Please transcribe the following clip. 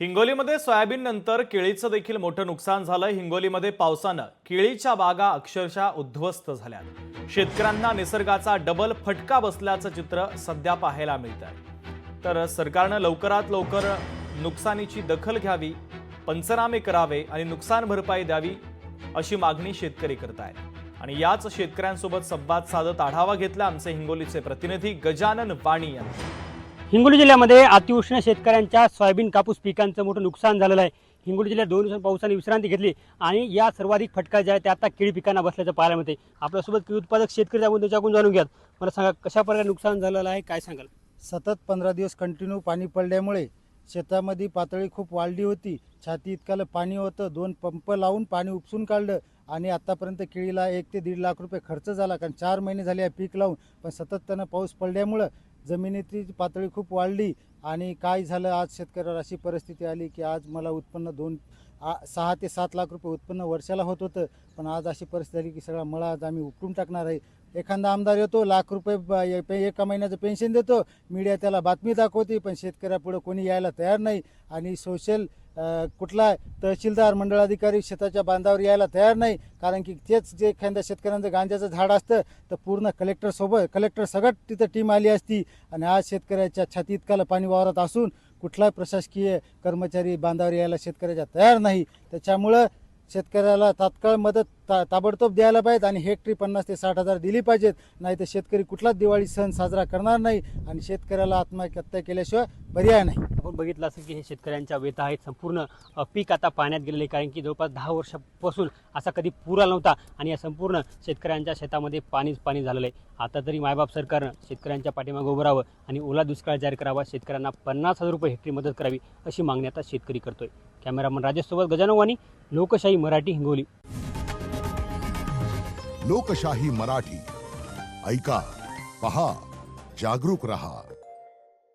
हिंगोलीमध्ये सोयाबीन नंतर केळीचं देखील मोठं नुकसान झालं। हिंगोलीमध्ये पावसानं केळीच्या बागा अक्षरशः उद्ध्वस्त झाल्या। शेतकऱ्यांना निसर्गाचा डबल फटका बसल्याचं चित्र सध्या पाहायला मिळतंय। तर सरकारनं लवकरात लवकर नुकसानीची दखल घ्यावी, पंचनामे करावे आणि नुकसान भरपाई द्यावी अशी मागणी शेतकरी करतायत। आणि याच शेतकऱ्यांसोबत संवाद साधत आढावा घेतला आमचे हिंगोलीचे प्रतिनिधी गजानन वाणी यांनी। हिंगोली जिल्ह्यामध्ये अतिउष्ण शेतकऱ्यांच्या सोयाबीन कापूस पिकांचं मोठं नुकसान झालेलं आहे। हिंगोली जिल्ह्यात 2 दिवसांनी पावसाने विश्रांती घेतली आणि या सर्वाधिक फटका जे आहे ते आता केळी पिकांना बसल्याचं पाहायला मिळते। आपल्यासोबत केळी उत्पादक शेतकरी आपण त्याच्याकडून जाणून घ्यात। मला सांगा कशा प्रकारे नुकसान झालेलं आहे, काय सांगाल? सतत 15 दिवस कंटिन्यू पाणी पडल्यामुळे शेतामध्ये पातळी खूप वाढली होती। छाती इतकालं पाणी होतं, 2 पंप लावून पाणी उपसून काढलं आणि आतापर्यंत केळीला 1 ते 1.5 लाख रुपये खर्च झाला, कारण 4 महिने झाले आहे पीक लावून। पण सततनं पाऊस पडल्यामुळं जमिनीची पातळी खूप वाढली आणि काय झालं, आज शेतकऱ्यावर अशी परिस्थिती आली की आज मला उत्पन्न 6 ते 7 लाख रुपये उत्पन्न वर्षाला होत होतं, पण आज अशी परिस्थिती आली की सगळा मळा आज आम्ही उपटून टाकणार आहे। एखादा आमदार येतो, लाख रुपये एका महिन्याचं पेन्शन देतो, मीडिया त्याला बातमी दाखवते, पण शेतकऱ्यापुढं कोणी यायला तयार नाही। आणि सोशल कुठला तहसीलदार मंडळाधिकारी शेताच्या बांधावर यायला तयार नाही, कारण की तेच जे एखाद्या शेतकऱ्यांचं गांजाचं झाड असतं तर पूर्ण कलेक्टर सगळं तिथं टीम आली असती। आणि आज शेतकऱ्याच्या छाती इतकालं पाणी वावरत असून कुठलाही प्रशासकीय कर्मचारी बांधावर यायला शेतकऱ्याच्या तयार नाही। त्याच्यामुळं शेतकऱ्याला तात्काळ मदत ताबडतोब द्यायला पाहिजे आणि हेक्टरी 50 ते 60 हजार दिली पाहिजेत, नाही तर शेतकरी कुठलाच दिवाळी सण साजरा करणार नाही आणि शेतकऱ्याला आत्महत्या केल्याशिवाय पर्याय नाही। आपण बघितलं असेल की हे शेतकऱ्यांच्या व्यथा आहेत। संपूर्ण पीक आता पाण्यात गेलेले, कारण की जवळपास 10 वर्षापासून असा कधी पूर आला नव्हता आणि या संपूर्ण शेतकऱ्यांच्या शेतामध्ये पाणी झालेलं आहे। आता तरी मायबाप सरकारनं शेतकऱ्यांच्या पाठीमागे उभं राहावं आणि ओला दुष्काळ जाहीर करावा, शेतकऱ्यांना 50,000 रुपये हेक्टरी मदत करावी अशी मागणी आता शेतकरी करतोय। कॅमेरामन राजेश सोबत गजानन वाणी, लोकशाही मराठी, हिंगोली। लोकशाही मराठी ऐका, पहा, जागरूक रहा।